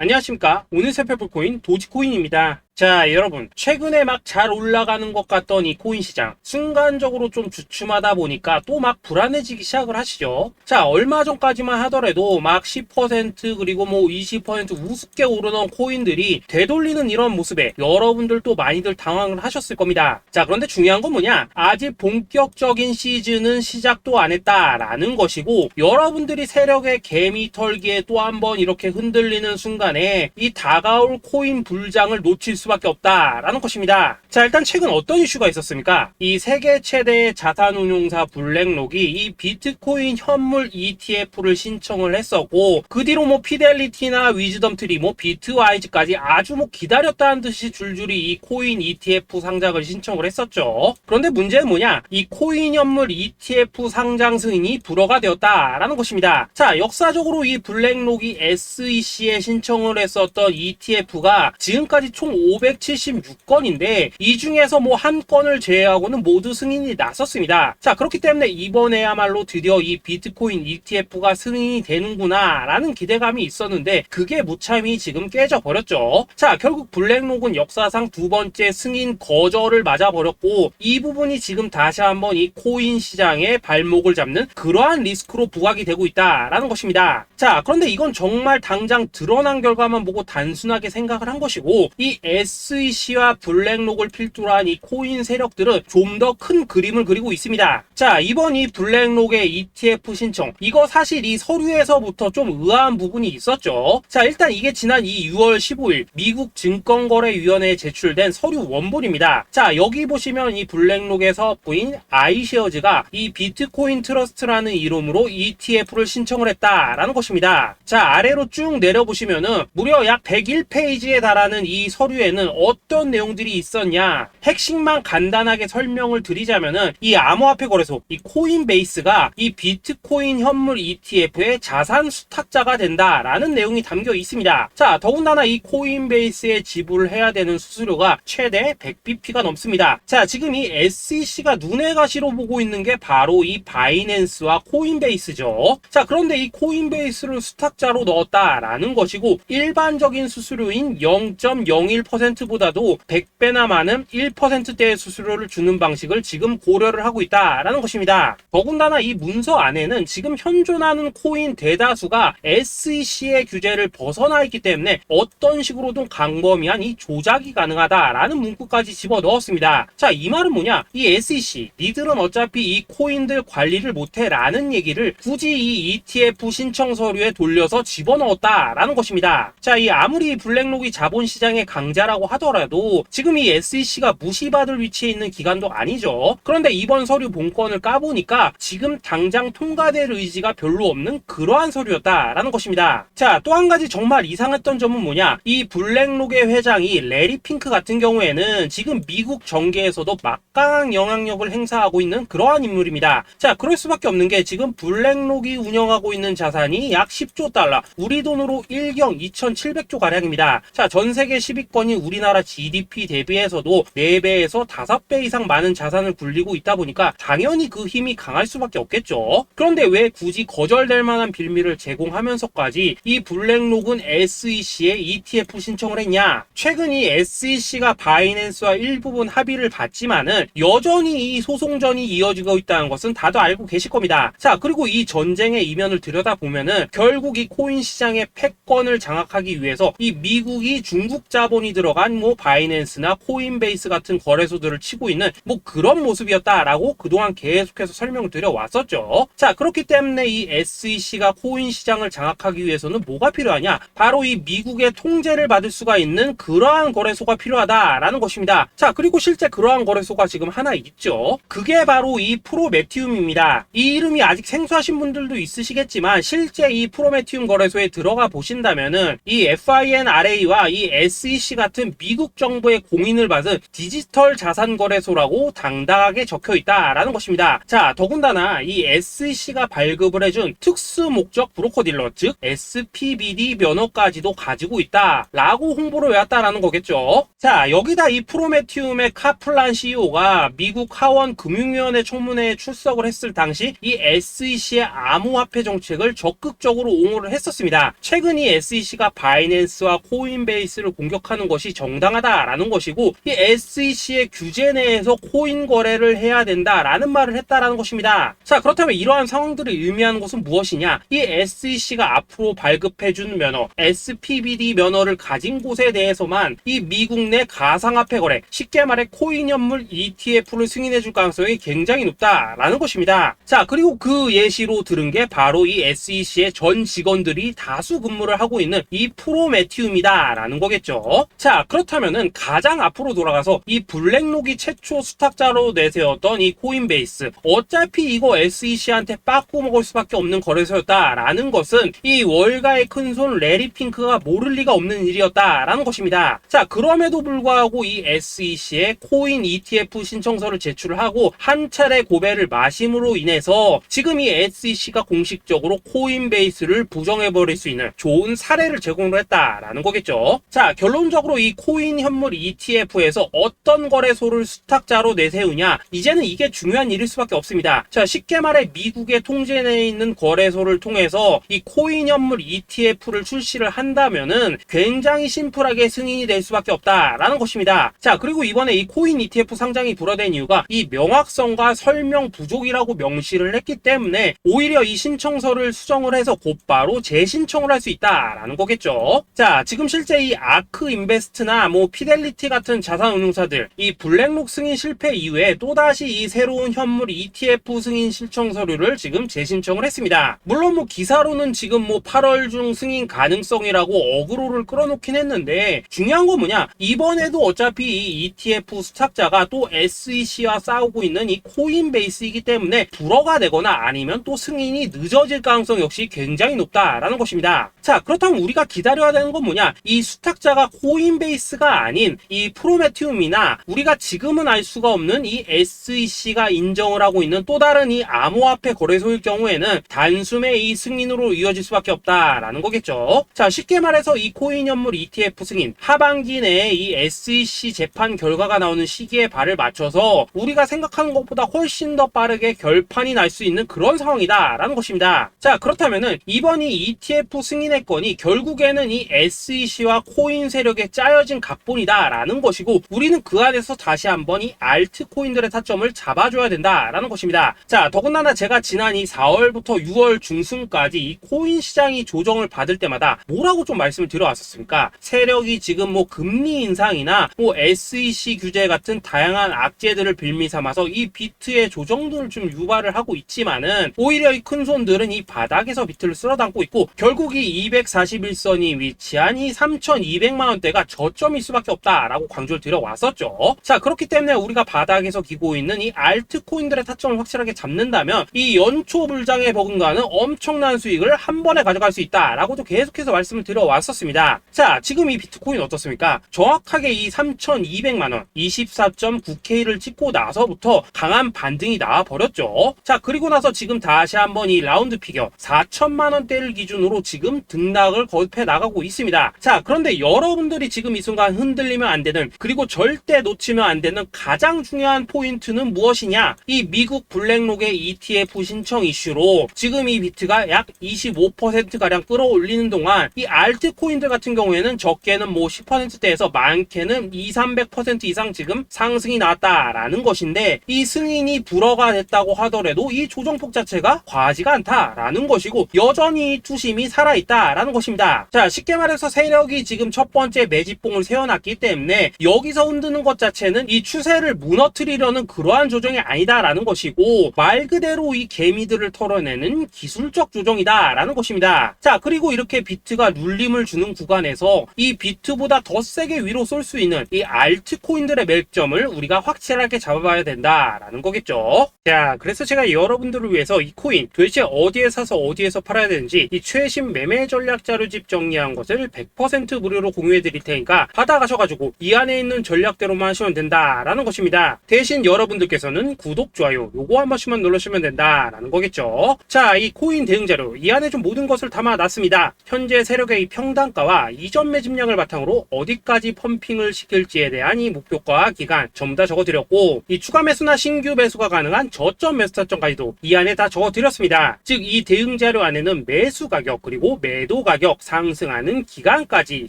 안녕하십니까. 오늘 살펴볼 코인 도지코인입니다. 자, 여러분, 최근에 막 잘 올라가는 것 같던 이 코인 시장 순간적으로 좀 주춤하다 보니까 또 막 불안해지기 시작을 하시죠. 자, 얼마 전까지만 하더라도 막 10% 그리고 뭐 20% 우습게 오르는 코인들이 되돌리는 이런 모습에 여러분들도 많이들 당황을 하셨을 겁니다. 자, 그런데 중요한 건 뭐냐, 아직 본격적인 시즌은 시작도 안 했다라는 것이고, 여러분들이 세력의 개미 털기에 또 한번 이렇게 흔들리는 순간에 이 다가올 코인 불장을 놓칠 수밖에 없다라는 것입니다. 자, 일단 최근 어떤 이슈가 있었습니까? 이 세계 최대의 자산운용사 블랙록이 이 비트코인 현물 ETF를 신청을 했었고, 그 뒤로 뭐 피델리티나 위즈덤트리, 뭐 비트와이즈까지 아주 뭐 기다렸다는 듯이 줄줄이 이 코인 ETF 상장을 신청을 했었죠. 그런데 문제는 뭐냐, 이 코인 현물 ETF 상장 승인이 불허가 되었다라는 것입니다. 자, 역사적으로 이 블랙록이 SEC에 신청을 했었던 ETF가 지금까지 총 576건인데 이 중에서 뭐 한 건을 제외하고는 모두 승인이 났었습니다. 자, 그렇기 때문에 이번에야말로 드디어 이 비트코인 ETF가 승인이 되는구나 라는 기대감이 있었는데, 그게 무참히 지금 깨져버렸죠. 자, 결국 블랙록은 역사상 두 번째 승인 거절을 맞아버렸고, 이 부분이 지금 다시 한번 이 코인 시장의 발목을 잡는 그러한 리스크로 부각이 되고 있다라는 것입니다. 자, 그런데 이건 정말 당장 드러난 결과만 보고 단순하게 생각을 한 것이고, 이 SEC와 블랙록을 필두로 한 이 코인 세력들은 좀 더 큰 그림을 그리고 있습니다. 자, 이번 이 블랙록의 ETF 신청, 이거 사실 이 서류에서부터 좀 의아한 부분이 있었죠. 자, 일단 이게 지난 이 6월 15일 미국 증권거래위원회에 제출된 서류 원본입니다. 자, 여기 보시면 이 블랙록의 사업부인 아이쉐어즈가 이 비트코인 트러스트라는 이름으로 ETF를 신청을 했다라는 것입니다. 자, 아래로 쭉 내려보시면은 무려 약 101페이지에 달하는 이 서류에는 어떤 내용들이 있었냐, 핵심만 간단하게 설명을 드리자면은 이 암호화폐 거래소 이 코인베이스가 이 비트코인 현물 ETF의 자산 수탁자가 된다라는 내용이 담겨 있습니다. 자, 더군다나 이 코인베이스에 지불해야 되는 수수료가 최대 100bp가 넘습니다. 자, 지금 이 SEC가 눈에 가시로 보고 있는 게 바로 이 바이낸스와 코인베이스죠. 자, 그런데 이 코인베이스를 수탁자로 넣었다라는 것이고, 일반적인 수수료인 0.01%보다도 100배나 많은 1%대의 수수료를 주는 방식을 지금 고려를 하고 있다라는 것입니다. 더군다나 이 문서 안에는 지금 현존하는 코인 대다수가 SEC의 규제를 벗어나 있기 때문에 어떤 식으로든 광범위한 이 조작이 가능하다라는 문구까지 집어넣었습니다. 자, 이 말은 뭐냐, 이 SEC 니들은 어차피 이 코인들 관리를 못해 라는 얘기를 굳이 이 ETF 신청 서류에 돌려서 집어넣었다라는 것입니다. 자, 이 아무리 블랙록이 자본시장의 강자라고 하더라도 지금 이 SEC가 무시받을 위치에 있는 기관도 아니죠. 그런데 이번 서류 본건을 까보니까 지금 당장 통과될 의지가 별로 없는 그러한 서류였다라는 것입니다. 자, 또 한 가지 정말 이상했던 점은 뭐냐, 이 블랙록의 회장이 레리 핑크 같은 경우에는 지금 미국 정계에서도 막강한 영향력을 행사하고 있는 그러한 인물입니다. 자, 그럴 수밖에 없는 게 지금 블랙록이 운영하고 있는 자산이 약 10조 달러, 우리 돈으로 1경 2,700조 가량입니다. 자, 전 세계 10위권인 우리나라 GDP 대비해서도 4배에서 5배 이상 많은 자산을 굴리고 있다 보니까 당연히 그 힘이 강할 수밖에 없겠죠. 그런데 왜 굳이 거절될 만한 빌미를 제공하면서까지 이 블랙록은 SEC에 ETF 신청을 했냐? 최근 이 SEC가 바이낸스와 일부분 합의를 봤지만은 여전히 이 소송전이 이어지고 있다는 것은 다들 알고 계실 겁니다. 자, 그리고 이 전쟁의 이면을 들여다보면은 결국 이 코인 시장의 패권을 장악하기 위해서 이 미국이 중국 자본이 들어간 뭐 바이낸스나 코인베이스 같은 거래소들을 치고 있는 뭐 그런 모습이었다라고 그동안 계속해서 설명을 드려왔었죠. 자, 그렇기 때문에 이 SEC가 코인 시장을 장악하기 위해서는 뭐가 필요하냐, 바로 이 미국의 통제를 받을 수가 있는 그러한 거래소가 필요하다라는 것입니다. 자, 그리고 실제 그러한 거래소가 지금 하나 있죠. 그게 바로 이 프로메티움입니다. 이 이름이 아직 생소하신 분들도 있으시겠지만 실제 이 프로메티움 거래소에 들어가 보신다면은 이 FINRA와 이 SEC 같은 같은 미국 정부의 공인을 받은 디지털 자산 거래소라고 당당하게 적혀 있다라는 것입니다. 자, 더군다나 이 SEC가 발급을 해준 특수 목적 브로커 딜러, 즉 SPBD 면허까지도 가지고 있다라고 홍보를 해왔다라는 거겠죠. 자, 여기다 이 프로메티움의 카플란 CEO가 미국 하원 금융위원회 청문회에 출석을 했을 당시 이 SEC의 암호화폐 정책을 적극적으로 옹호를 했었습니다. 최근 이 SEC가 바이낸스와 코인베이스를 공격하는 것이 정당하다라는 것이고, 이 SEC의 규제 내에서 코인 거래를 해야 된다라는 말을 했다라는 것입니다. 자, 그렇다면 이러한 상황들을 의미하는 것은 무엇이냐? 이 SEC가 앞으로 발급해준 면허, SPBD 면허를 가진 곳에 대해서만 이 미국 내 가상화폐 거래, 쉽게 말해 코인 현물 ETF를 승인해줄 가능성이 굉장히 높다라는 것입니다. 자, 그리고 그 예시로 들은 게 바로 이 SEC의 전 직원들이 다수 근무를 하고 있는 이 프로메티움이다라는 거겠죠. 자, 그렇다면은 가장 앞으로 돌아가서 이 블랙록이 최초 수탁자로 내세웠던 이 코인베이스, 어차피 이거 SEC한테 빠꾸 먹을 수밖에 없는 거래소였다라는 것은 이 월가의 큰손 레리 핑크가 모를 리가 없는 일이었다라는 것입니다. 자, 그럼에도 불구하고 이 SEC의 코인 ETF 신청서를 제출을 하고 한 차례 고배를 마심으로 인해서 지금 이 SEC가 공식적으로 코인베이스를 부정해버릴 수 있는 좋은 사례를 제공을 했다라는 거겠죠. 자, 결론적으로 이 코인 현물 ETF에서 어떤 거래소를 수탁자로 내세우냐, 이제는 이게 중요한 일일 수밖에 없습니다. 자, 쉽게 말해 미국의 통제 내에 있는 거래소를 통해서 이 코인 현물 ETF를 출시를 한다면은 굉장히 심플하게 승인이 될 수밖에 없다라는 것입니다. 자, 그리고 이번에 이 코인 ETF 상장이 불어된 이유가 이 명확성과 설명 부족이라고 명시를 했기 때문에 오히려 이 신청서를 수정을 해서 곧바로 재신청을 할 수 있다라는 거겠죠. 자, 지금 실제 이 아크 인베스트나 뭐 피델리티 같은 자산운용사들, 이 블랙록 승인 실패 이후에 또다시 이 새로운 현물 ETF 승인 신청 서류를 지금 재신청을 했습니다. 물론 뭐 기사로는 지금 뭐 8월 중 승인 가능성이라고 어그로를 끌어놓긴 했는데, 중요한 건 뭐냐, 이번에도 어차피 이 ETF 수탁자가 또 SEC와 싸우고 있는 이 코인베이스이기 때문에 불허가 되거나 아니면 또 승인이 늦어질 가능성 역시 굉장히 높다라는 것입니다. 자, 그렇다면 우리가 기다려야 되는 건 뭐냐, 이 수탁자가 코인베이스가 아닌 이 프로메티움이나 우리가 지금은 알 수가 없는 이 SEC가 인정을 하고 있는 또 다른 이 암호화폐 거래소일 경우에는 단숨에 이 승인으로 이어질 수밖에 없다라는 거겠죠. 자, 쉽게 말해서 이 코인 현물 ETF 승인, 하반기 내에 이 SEC 재판 결과가 나오는 시기에 발을 맞춰서 우리가 생각하는 것보다 훨씬 더 빠르게 결판이 날 수 있는 그런 상황이다라는 것입니다. 자, 그렇다면은 이번 이 ETF 승인의 건이 결국에는 이 SEC와 코인 세력에 짜여진 각본이다라는 것이고, 우리는 그 안에서 다시 한번 이 알트코인들의 타점을 잡아줘야 된다라는 것입니다. 자, 더군다나 제가 지난 이 4월부터 6월 중순까지 이 코인 시장이 조정을 받을 때마다 뭐라고 좀 말씀을 드려왔었습니까? 세력이 지금 뭐 금리 인상이나 뭐 SEC 규제 같은 다양한 악재들을 빌미 삼아서 이 비트의 조정들을 좀 유발을 하고 있지만은 오히려 이 큰손들은 이 바닥에서 비트를 쓸어담고 있고, 결국 이 241선이 위치한 이 3,200만원대가 저점일 수밖에 없다라고 강조를 드려왔었죠. 자, 그렇기 때문에 우리가 바닥에서 기고 있는 이 알트코인들의 타점을 확실하게 잡는다면 이 연초 불장에 버금가는 엄청난 수익을 한 번에 가져갈 수 있다라고도 계속해서 말씀을 드려왔었습니다. 자, 지금 이 비트코인 어떻습니까? 정확하게 이 3,200만원 24.9K를 찍고 나서부터 강한 반등이 나와버렸죠. 자, 그리고 나서 지금 다시 한번 이 라운드 피겨 4천만원대를 기준으로 지금 등락을 거듭해 나가고 있습니다. 자, 그런데 여러분들이 지금 이 순간 흔들리면 안 되는, 그리고 절대 놓치면 안 되는 가장 중요한 포인트는 무엇이냐, 이 미국 블랙록의 ETF 신청 이슈로 지금 이 비트가 약 25%가량 끌어올리는 동안 이 알트코인들 같은 경우에는 적게는 뭐 10%대에서 많게는 200~300% 이상 지금 상승이 나왔다라는 것인데, 이 승인이 불허가 됐다고 하더라도 이 조정폭 자체가 과하지가 않다라는 것이고, 여전히 투심이 살아있다라는 것입니다. 자, 쉽게 말해서 세력이 지금 첫 번째 매집봉을 세워놨기 때문에 여기서 흔드는 것 자체는 이 추세를 무너뜨리려는 그러한 조정이 아니다라는 것이고, 말 그대로 이 개미들을 털어내는 기술적 조정이다라는 것입니다. 자, 그리고 이렇게 비트가 눌림을 주는 구간에서 이 비트보다 더 세게 위로 쏠 수 있는 이 알트코인들의 맥점을 우리가 확실하게 잡아봐야 된다라는 거겠죠. 자, 그래서 제가 여러분들을 위해서 이 코인 도대체 어디에 사서 어디에서 팔아야 되는지 이 최신 매매 전략 자료집 정리한 것을 100% 무료로 공유해 드릴 테니 테니까 받아가셔가지고 이 안에 있는 전략대로만 하시면 된다라는 것입니다. 대신 여러분들께서는 구독, 좋아요 요거 한 번씩만 눌러주시면 된다라는 거겠죠. 자, 이 코인 대응 자료 이 안에 좀 모든 것을 담아놨습니다. 현재 세력의 이 평단가와 이전 매집량을 바탕으로 어디까지 펌핑을 시킬지에 대한 이 목표가 기간 전부 다 적어드렸고, 이 추가 매수나 신규 매수가 가능한 저점 매수 타점까지도 이 안에 다 적어드렸습니다. 즉 이 대응 자료 안에는 매수 가격 그리고 매도 가격, 상승하는 기간까지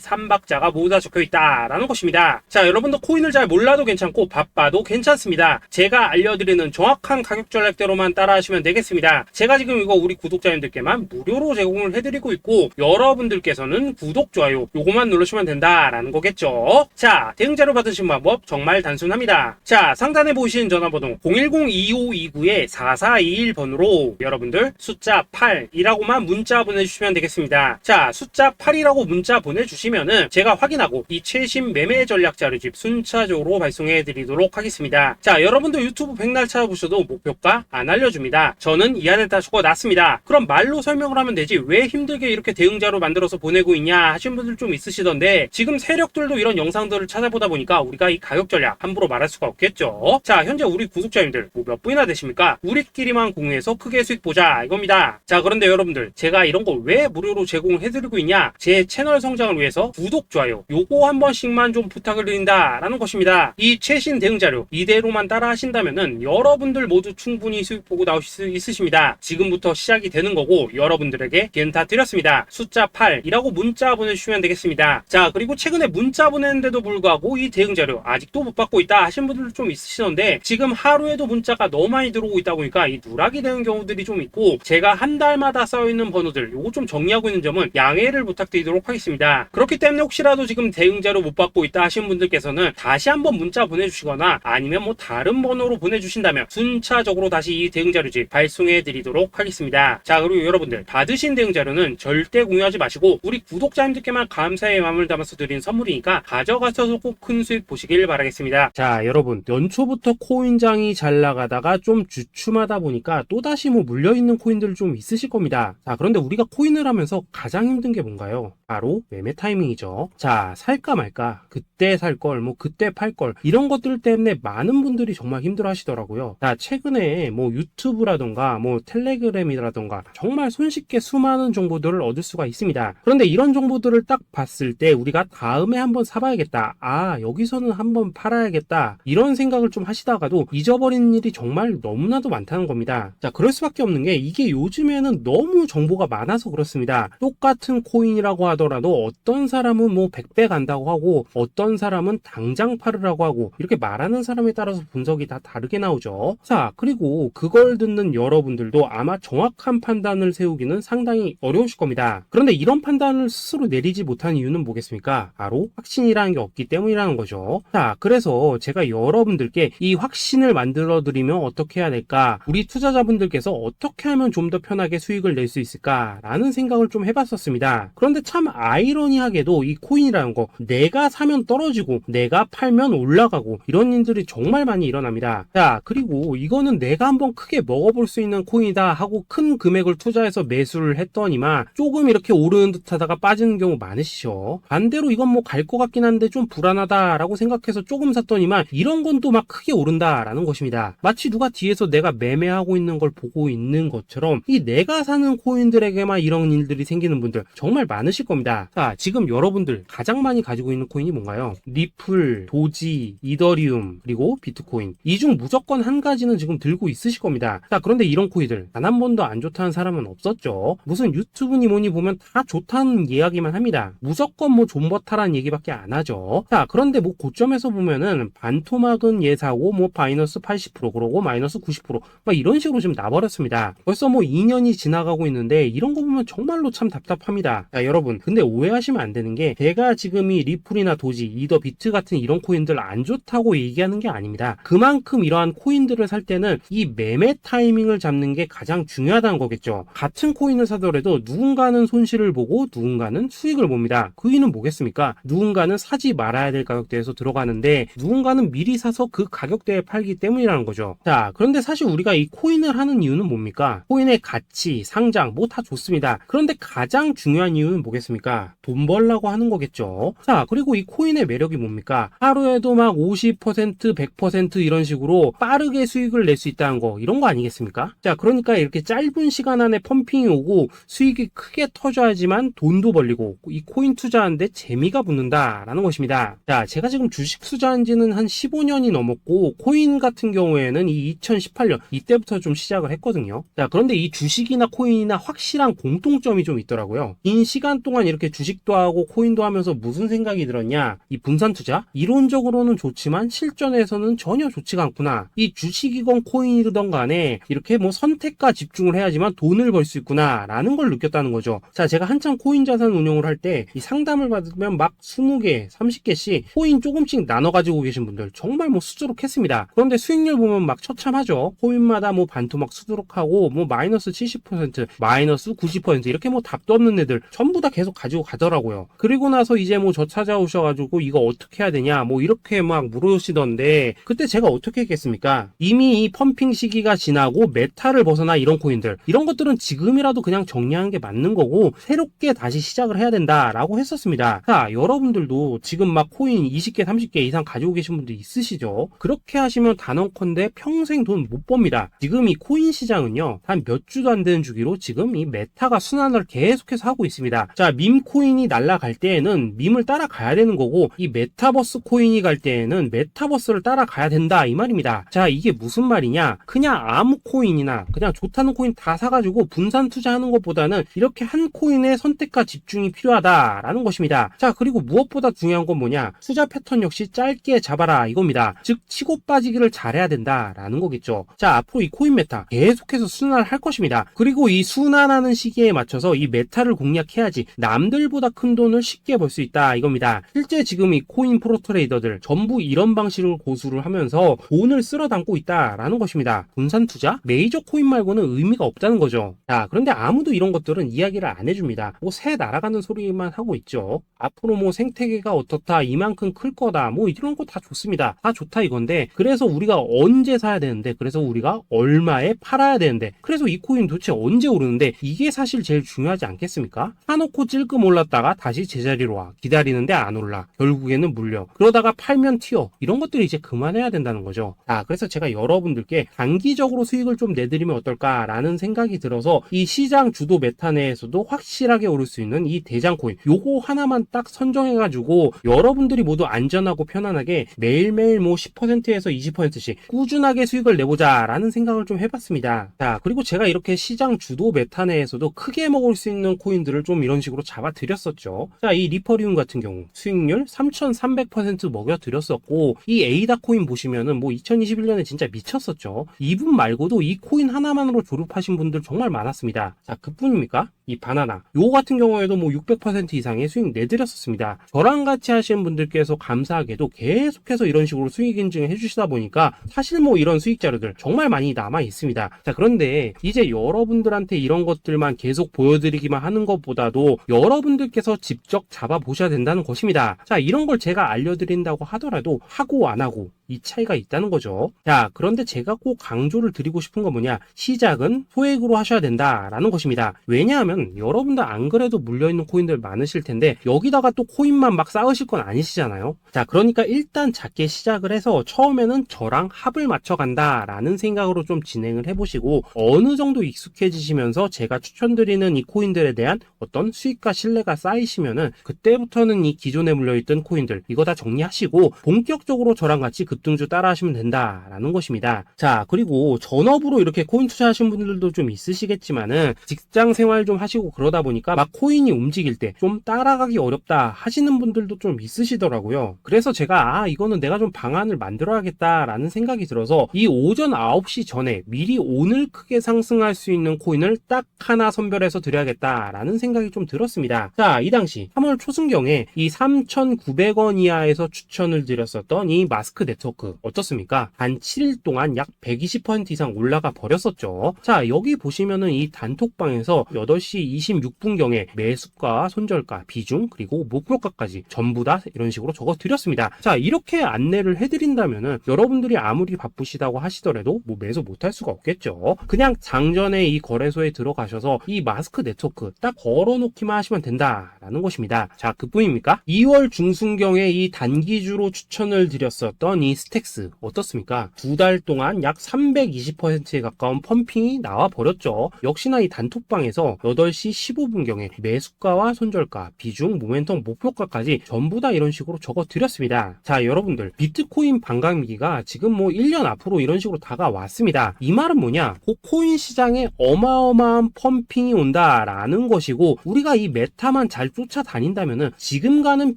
3박자가 모두 다 적혀있다라는 것입니다. 자, 여러분도 코인을 잘 몰라도 괜찮고 바빠도 괜찮습니다. 제가 알려드리는 정확한 가격 전략대로만 따라하시면 되겠습니다. 제가 지금 이거 우리 구독자님들께만 무료로 제공을 해드리고 있고, 여러분들께서는 구독, 좋아요 요거만 누르시면 된다라는 거겠죠. 자, 대응 자료 받으신 방법 정말 단순합니다. 자, 상단에 보이시는 전화번호 010-2529-4421번으로 여러분들 숫자 8이라고만 문자 보내주시면 되겠습니다. 자, 숫자 8이라고 문자 보내주시면은 제가 확인하고 이 최신 매매 전략 자료집 순차적으로 발송해 드리도록 하겠습니다. 자, 여러분도 유튜브 백날 찾아보셔도 목표가 안 알려줍니다. 저는 이 안에 다 적어놨습니다. 그럼 말로 설명을 하면 되지 왜 힘들게 이렇게 대응 자료 만들어서 보내고 있냐 하신 분들 좀 있으시던데, 지금 세력들도 이런 영상들을 찾아보다 보니까 우리가 이 가격 전략 함부로 말할 수가 없겠죠. 자, 현재 우리 구독자님들 뭐 몇 분이나 되십니까? 우리끼리만 공유해서 크게 수익 보자 이겁니다. 자, 그런데 여러분들 제가 이런 거 왜 무료로 제공을 해드리고 있냐, 제 채널 성장을 위해서 구독, 좋아요 요거 한 번씩만 좀 부탁을 드린다라는 것입니다. 이 최신 대응 자료 이대로만 따라 하신다면은 여러분들 모두 충분히 수익 보고 나오실 수 있으십니다. 지금부터 시작이 되는 거고 여러분들에게 기회는 다 드렸습니다. 숫자 8이라고 문자 보내주시면 되겠습니다. 자, 그리고 최근에 문자 보냈는데도 불구하고 이 대응 자료 아직도 못 받고 있다 하신 분들 좀 있으시던데, 지금 하루에도 문자가 너무 많이 들어오고 있다 보니까 이 누락이 되는 경우들이 좀 있고, 제가 한 달마다 쌓여있는 번호들 요거 좀 정리하고 있는 점은 양해를 부탁드리도록 하겠습니다. 그렇기 때문에 혹시라도 지금 대응 자료 못 받고 있다 하신 분들께서는 다시 한번 문자 보내주시거나 아니면 뭐 다른 번호로 보내주신다면 순차적으로 다시 이 대응 자료집 발송해 드리도록 하겠습니다. 자, 그리고 여러분들 받으신 대응 자료는 절대 공유하지 마시고 우리 구독자님들께만 감사의 마음을 담아서 드린 선물이니까 가져가셔서 꼭 큰 수익 보시길 바라겠습니다. 자, 여러분 연초부터 코인장이 잘 나가다가 좀 주춤하다 보니까 또다시 뭐 물려있는 코인들 좀 있으실 겁니다. 자, 그런데 우리가 코인을 하면서 가장 힘든 게 뭔가요? 바로 매매 타이밍이죠. 자, 살까 말까, 그때 살 걸, 뭐 그때 팔 걸, 이런 것들 때문에 많은 분들이 정말 힘들어 하시더라고요. 자, 최근에 뭐 유튜브라던가 뭐 텔레그램이라던가 정말 손쉽게 수많은 정보들을 얻을 수가 있습니다. 그런데 이런 정보들을 딱 봤을 때 우리가 다음에 한번 사봐야겠다, 아 여기서는 한번 팔아야겠다, 이런 생각을 좀 하시다가도 잊어버리는 일이 정말 너무나도 많다는 겁니다. 자, 그럴 수밖에 없는 게 이게 요즘에는 너무 정보가 많아서 그렇습니다. 똑같은 코인이라고 하더라도 어떤 사람은 뭐 100배 간다고 하고 어떤 사람은 당장 팔으라고 하고, 이렇게 말하는 사람에 따라서 분석이 다 다르게 나오죠. 자, 그리고 그걸 듣는 여러분들도 아마 정확한 판단을 세우기는 상당히 어려우실 겁니다. 그런데 이런 판단을 스스로 내리지 못한 이유는 뭐겠습니까? 바로 확신이라는 게 없기 때문이라는 거죠. 자, 그래서 제가 여러분들께 이 확신을 만들어 드리면 어떻게 해야 될까, 우리 투자자분들께서 어떻게 하면 좀 더 편하게 수익을 낼 수 있을까 라는 생각을 좀 해봤었습니다. 그런데 참 아이러니하게도 이 코인이라는 거 내가 사면 떨어지고 내가 팔면 올라가고 이런 일들이 정말 많이 일어납니다. 자, 그리고 이거는 내가 한번 크게 먹어볼 수 있는 코인이다 하고 큰 금액을 투자해서 매수를 했더니만 조금 이렇게 오르는 듯 하다가 빠지는 경우 많으시죠. 반대로 이건 뭐 갈 것 같긴 한데 좀 불안하다 라고 생각해서 조금 샀더니만 이런 건 또 막 크게 오른다 라는 것입니다. 마치 누가 뒤에서 내가 매매하고 있는 걸 보고 있는 것처럼 이 내가 사는 코인들에게만 이런 일들이 생기는 분들 정말 많으실 겁니다. 자, 지금 여러분들 가장 많이 가지고 있는 코인이 뭔가요? 리플, 도지, 이더리움, 그리고 비트코인. 이 중 무조건 한 가지는 지금 들고 있으실 겁니다. 자, 그런데 이런 코인들 단 한 번도 안 좋다는 사람은 없었죠. 무슨 유튜브니 뭐니 보면 다 좋다는 이야기만 합니다. 무조건 뭐 존버타라는 얘기밖에 안 하죠. 자, 그런데 뭐 고점에서 보면은 반토막은 예사고 뭐 마이너스 80% 그러고 마이너스 90% 막 이런 식으로 지금 나버렸습니다. 벌써 뭐 2년이 지나가고 있는데 이런 거 보면 정말로 참 답답합니다. 자, 여러분 근데 오해하시면 안 되는 게 제가 지금 이 리플이나 도지, 이더, 비트 같은 이런 코인들 안 좋다고 얘기하는 게 아닙니다. 그만큼 이러한 코인들을 살 때는 이 매매 타이밍을 잡는 게 가장 중요하다는 거겠죠. 같은 코인을 사더라도 누군가는 손실을 보고 누군가는 수익을 봅니다. 그 이유는 뭐겠습니까? 누군가는 사지 말아야 될 가격대에서 들어가는데 누군가는 미리 사서 그 가격대에 팔기 때문이라는 거죠. 자, 그런데 사실 우리가 이 코인을 하는 이유는 뭡니까? 코인의 가치, 상장 뭐 다 좋습니다. 그런데 가장 중요한 이유는 뭐겠습니까? 돈 벌라고 하는 거겠죠. 거죠. 자, 그리고 이 코인의 매력이 뭡니까? 하루에도 막 50%, 100% 이런 식으로 빠르게 수익을 낼 수 있다는 거, 이런 거 아니겠습니까? 자, 그러니까 이렇게 짧은 시간 안에 펌핑이 오고 수익이 크게 터져야지만 돈도 벌리고 이 코인 투자하는데 재미가 붙는다라는 것입니다. 자, 제가 지금 주식 투자한 지는 한 15년이 넘었고 코인 같은 경우에는 이 2018년 이때부터 좀 시작을 했거든요. 자, 그런데 이 주식이나 코인이나 확실한 공통점이 좀 있더라고요. 긴 시간 동안 이렇게 주식도 하고 코인도 하면서 무슨 생각이 들었냐? 이 분산 투자? 이론적으로는 좋지만 실전에서는 전혀 좋지가 않구나. 이 주식이건 코인이든 간에 이렇게 뭐 선택과 집중을 해야지만 돈을 벌 수 있구나 라는 걸 느꼈다는 거죠. 자, 제가 한참 코인 자산 운용을 할 때 이 상담을 받으면 막 20개, 30개씩 코인 조금씩 나눠 가지고 계신 분들 정말 뭐 수두룩했습니다. 그런데 수익률 보면 막 처참하죠. 코인마다 뭐 반토막 수두룩하고 뭐 마이너스 70%, 마이너스 90% 이렇게 뭐 답도 없는 애들 전부 다 계속 가지고 가더라고요. 그리고 나서 이제 뭐 저 찾아오셔가지고 이거 어떻게 해야 되냐 뭐 이렇게 막 물으시던데 그때 제가 어떻게 했겠습니까? 이미 이 펌핑 시기가 지나고 메타를 벗어나 이런 코인들 이런 것들은 지금이라도 그냥 정리하는 게 맞는 거고 새롭게 다시 시작을 해야 된다라고 했었습니다. 자, 여러분들도 지금 막 코인 20개, 30개 이상 가지고 계신 분들 있으시죠? 그렇게 하시면 단언컨대 평생 돈 못 법니다. 지금 이 코인 시장은요 한 몇 주도 안 되는 주기로 지금 이 메타가 순환을 계속해서 하고 있습니다. 자, 밈 코인이 날아갈 때에는 밈을 따라가야 되는 거고 이 메타버스 코인이 갈 때에는 메타버스를 따라가야 된다 이 말입니다. 자, 이게 무슨 말이냐? 그냥 아무 코인이나 그냥 좋다는 코인 다 사가지고 분산 투자하는 것보다는 이렇게 한 코인에 선택과 집중이 필요하다라는 것입니다. 자, 그리고 무엇보다 중요한 건 뭐냐? 투자 패턴 역시 짧게 잡아라 이겁니다. 즉 치고 빠지기를 잘해야 된다라는 거겠죠. 자, 앞으로 이 코인 메타 계속해서 순환을 할 것입니다. 그리고 이 순환하는 시기에 맞춰서 이 메타를 공략해야지 남들보다 큰 돈을 쉽게 벌 수 있다 이겁니다. 실제 지금 이 코인 프로 트레이더들 전부 이런 방식을 고수를 하면서 돈을 쓸어 담고 있다라는 것입니다. 분산 투자? 메이저 코인 말고는 의미가 없다는 거죠. 자, 그런데 아무도 이런 것들은 이야기를 안 해줍니다. 뭐 새 날아가는 소리만 하고 있죠. 앞으로 뭐 생태계가 어떻다, 이만큼 클 거다, 뭐 이런 거 다 좋습니다. 다 좋다 이건데 그래서 우리가 언제 사야 되는데 그래서 우리가 얼마에 팔아야 되는데 그래서 이 코인 도대체 언제 오르는데 이게 사실 제일 중요하지 않겠습니까? 사놓고 찔끔 올랐다가 다시 제자리로 와 기다리는데 안 올라 결국에는 물려 그러다가 팔면 튀어 이런 것들이 이제 그만해야 된다는 거죠. 자, 그래서 제가 여러분들께 단기적으로 수익을 좀 내드리면 어떨까라는 생각이 들어서 이 시장 주도 메타 내에서도 확실하게 오를 수 있는 이 대장 코인 요거 하나만 딱 선정해가지고 여러분들이 모두 안전하고 편안하게 매일매일 뭐 10%에서 20%씩 꾸준하게 수익을 내보자 라는 생각을 좀 해봤습니다. 자, 그리고 제가 이렇게 시장 주도 메타 내에서도 크게 먹을 수 있는 코인들을 좀 이런 식으로 잡아드렸었죠. 자, 이 리퍼리움 같은 경우 수익률 3300% 먹여드렸었고 이 에이다 코인 보시면은 뭐 2021년에 진짜 미쳤었죠. 이분 말고도 이 코인 하나만으로 졸업하신 분들 정말 많았습니다. 자, 그뿐입니까? 이 바나나 요거 같은 경우에도 뭐 600% 이상의 수익 내드렸었습니다. 저랑 같이 하시는 분들께서 감사하게도 계속해서 이런 식으로 수익 인증을 해주시다 보니까 사실 뭐 이런 수익자료들 정말 많이 남아 있습니다. 자, 그런데 이제 여러분들한테 이런 것들만 계속 보여드리기만 하는 것보다도 여러분들께서 직접 잡아보셔야 된다는 것입니다. 자, 이런 걸 제가 알려드린다고 하더라도 하고 안 하고 이 차이가 있다는 거죠. 자, 그런데 제가 꼭 강조를 드리고 싶은 건 뭐냐? 시작은 소액으로 하셔야 된다라는 것입니다. 왜냐하면 여러분들 안 그래도 물려있는 코인들 많으실 텐데 여기다가 또 코인만 막 쌓으실 건 아니시잖아요. 자, 그러니까 일단 작게 시작을 해서 처음에는 저랑 합을 맞춰간다라는 생각으로 좀 진행을 해보시고 어느 정도 익숙해지시면서 제가 추천드리는 이 코인들에 대한 어떤 수익과 신뢰가 쌓이시면은 그때부터는 이 기존에 물려있던 코인들 이거 다 정리하시고 본격적으로 저랑 같이 급등주 따라 하시면 된다라는 것입니다. 자, 그리고 전업으로 이렇게 코인 투자하시는 분들도 좀 있으시겠지만은 직장 생활 좀 하시고 그러다 보니까 막 코인이 움직일 때 좀 따라가기 어렵다 하시는 분들도 좀 있으시더라고요. 그래서 제가 이거는 내가 좀 방안을 만들어야겠다라는 생각이 들어서 이 오전 9시 전에 미리 오늘 크게 상승할 수 있는 코인을 딱 하나 선별해서 드려야겠다라는 생각이 좀 들었습니다. 자, 이 당시 3월 초순경에 이 3,900원 이하에서 추천을 드렸었던 이 마스크 네트워크 네트워크 어떻습니까? 단 7일 동안 약 120% 이상 올라가 버렸었죠. 자, 여기 보시면은 이 단톡방에서 8시 26분경에 매수가, 손절가, 비중, 그리고 목표가까지 전부 다 이런 식으로 적어 드렸습니다. 자, 이렇게 안내를 해드린다면은 여러분들이 아무리 바쁘시다고 하시더라도 뭐 매수 못할 수가 없겠죠. 그냥 장전에 이 거래소에 들어가셔서 이 마스크 네트워크 딱 걸어놓기만 하시면 된다라는 것입니다. 자, 그뿐입니까? 2월 중순경에 이 단기주로 추천을 드렸었던 이 스택스 어떻습니까? 2달 동안 약 320%에 가까운 펌핑이 나와 버렸죠. 역시나 이 단톡방에서 8시 15분경에 매수가와 손절가, 비중, 모멘텀, 목표가까지 전부 다 이런 식으로 적어 드렸습니다. 자, 여러분들 비트코인 반감기가 지금 뭐 1년 앞으로 이런 식으로 다가왔습니다. 이 말은 뭐냐? 그 코인 시장에 어마어마한 펌핑이 온다라는 것이고, 우리가 이 메타만 잘 쫓아다닌다면은 지금과는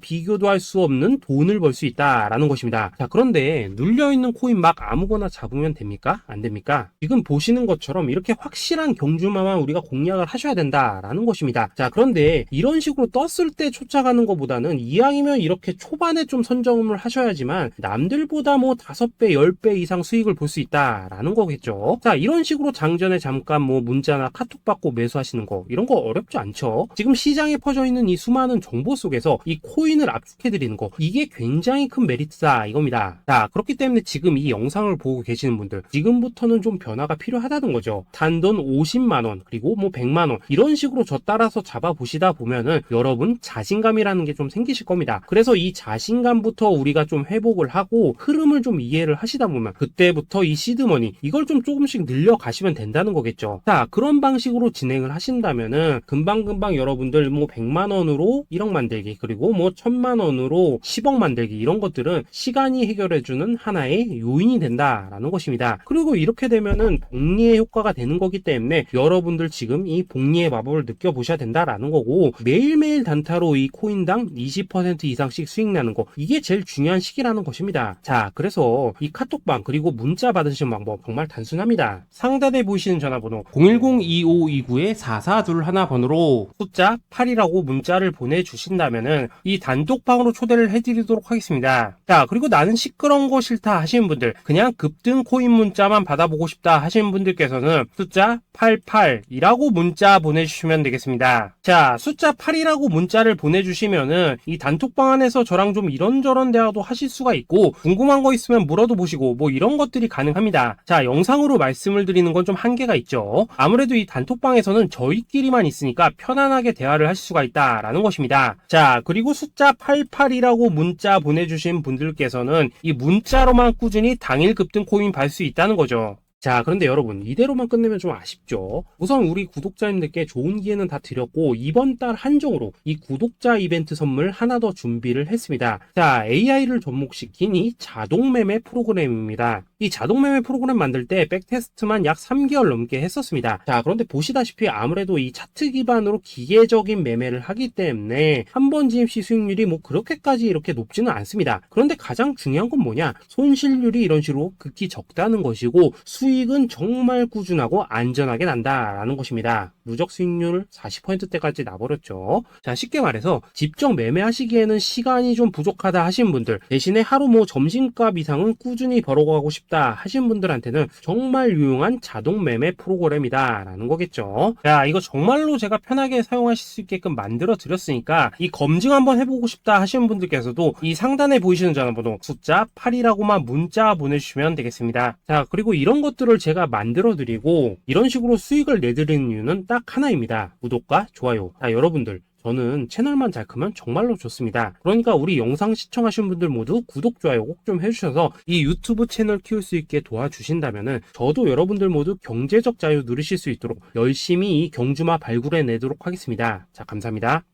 비교도 할 수 없는 돈을 벌 수 있다라는 것입니다. 자, 그런데 눌려있는 코인 막 아무거나 잡으면 됩니까? 안 됩니까? 지금 보시는 것처럼 이렇게 확실한 경주마만 우리가 공략을 하셔야 된다라는 것입니다. 자, 그런데 이런 식으로 떴을 때 쫓아가는 것보다는 이왕이면 이렇게 초반에 좀 선점을 하셔야지만 남들보다 뭐 5배, 10배 이상 수익을 볼 수 있다라는 거겠죠. 자, 이런 식으로 장전에 잠깐 뭐 문자나 카톡 받고 매수하시는 거, 이런 거 어렵지 않죠. 지금 시장에 퍼져 있는 이 수많은 정보 속에서 이 코인을 압축해드리는 거, 이게 굉장히 큰 메리트다 이겁니다. 자, 그렇기 때문에 지금 이 영상을 보고 계시는 분들, 지금부터는 좀 변화가 필요하다는 거죠. 단돈 50만원, 그리고 뭐 100만원, 이런 식으로 저 따라서 잡아보시다 보면은 여러분 자신감이라는 게 좀 생기실 겁니다. 그래서 이 자신감부터 우리가 좀 회복을 하고 흐름을 좀 이해를 하시다 보면 그때부터 이 시드머니, 이걸 좀 조금씩 늘려가시면 된다는 거겠죠. 자, 그런 방식으로 진행을 하신다면은 금방금방 여러분들 뭐 100만원으로 1억 만들기, 그리고 뭐 1000만원으로 10억 만들기, 이런 것들은 시간이 해결해주는 하나의 요인이 된다라는 것입니다. 그리고 이렇게 되면은 복리의 효과가 되는 거기 때문에 여러분들 지금 이 복리의 마법을 느껴보셔야 된다라는 거고, 매일매일 단타로 이 코인당 20% 이상씩 수익 나는 거, 이게 제일 중요한 시기라는 것입니다. 자, 그래서 이 카톡방 그리고 문자 받으시는 방법 정말 단순합니다. 상단에 보이시는 전화번호 010-2529-4421 번호로 숫자 8이라고 문자를 보내주신다면은 이 단톡방으로 초대를 해드리도록 하겠습니다. 자, 그리고 나는 시끄러운 거 싫다 하시는 분들, 그냥 급등 코인 문자만 받아보고 싶다 하시는 분들께서는 숫자 88이라고 문자 보내주시면 되겠습니다. 자, 숫자 8이라고 문자를 보내주시면은 이 단톡방 안에서 저랑 좀 이런저런 대화도 하실 수가 있고, 궁금한 거 있으면 물어도 보시고 뭐 이런 것들이 가능합니다. 자, 영상으로 말씀을 드리는 건 좀 한계가 있죠. 아무래도 이 단톡방에서는 저희끼리만 있으니까 편안하게 대화를 하실 수가 있다라는 것입니다. 자, 그리고 숫자 88이라고 문자 보내주신 분들께서는 이 문자로만 꾸준히 당일 급등 코인 받을 수 있다는 거죠. 자, 그런데 여러분, 이대로만 끝내면 좀 아쉽죠. 우선 우리 구독자님들께 좋은 기회는 다 드렸고, 이번 달 한정으로 이 구독자 이벤트 선물 하나 더 준비를 했습니다. 자, AI를 접목시킨 이 자동매매 프로그램입니다. 이 자동매매 프로그램 만들 때 백테스트만 약 3개월 넘게 했었습니다. 자, 그런데 보시다시피 아무래도 이 차트 기반으로 기계적인 매매를 하기 때문에 한 번 진입 시 수익률이 뭐 그렇게까지 이렇게 높지는 않습니다. 그런데 가장 중요한 건 뭐냐? 손실률이 이런 식으로 극히 적다는 것이고, 수익은 정말 꾸준하고 안전하게 난다라는 것입니다. 누적 수익률 40%대까지 나버렸죠. 자, 쉽게 말해서 직접 매매하시기에는 시간이 좀 부족하다 하시는 분들, 대신에 하루 뭐 점심값 이상은 꾸준히 벌어가고 싶다 하시는 분들한테는 정말 유용한 자동 매매 프로그램이다 라는 거겠죠. 자, 이거 정말로 제가 편하게 사용하실 수 있게끔 만들어 드렸으니까 이 검증 한번 해보고 싶다 하시는 분들께서도 이 상단에 보이시는 전화번호 숫자 8이라고만 문자 보내주시면 되겠습니다. 자, 그리고 이런 것들을 제가 만들어 드리고 이런 식으로 수익을 내드리는 이유는 딱 하나입니다. 구독과 좋아요. 자, 여러분들, 저는 채널만 잘 크면 정말로 좋습니다. 그러니까 우리 영상 시청하신 분들 모두 구독, 좋아요 꼭 좀 해주셔서 이 유튜브 채널 키울 수 있게 도와주신다면은 저도 여러분들 모두 경제적 자유 누리실 수 있도록 열심히 이 경주마 발굴해 내도록 하겠습니다. 자, 감사합니다.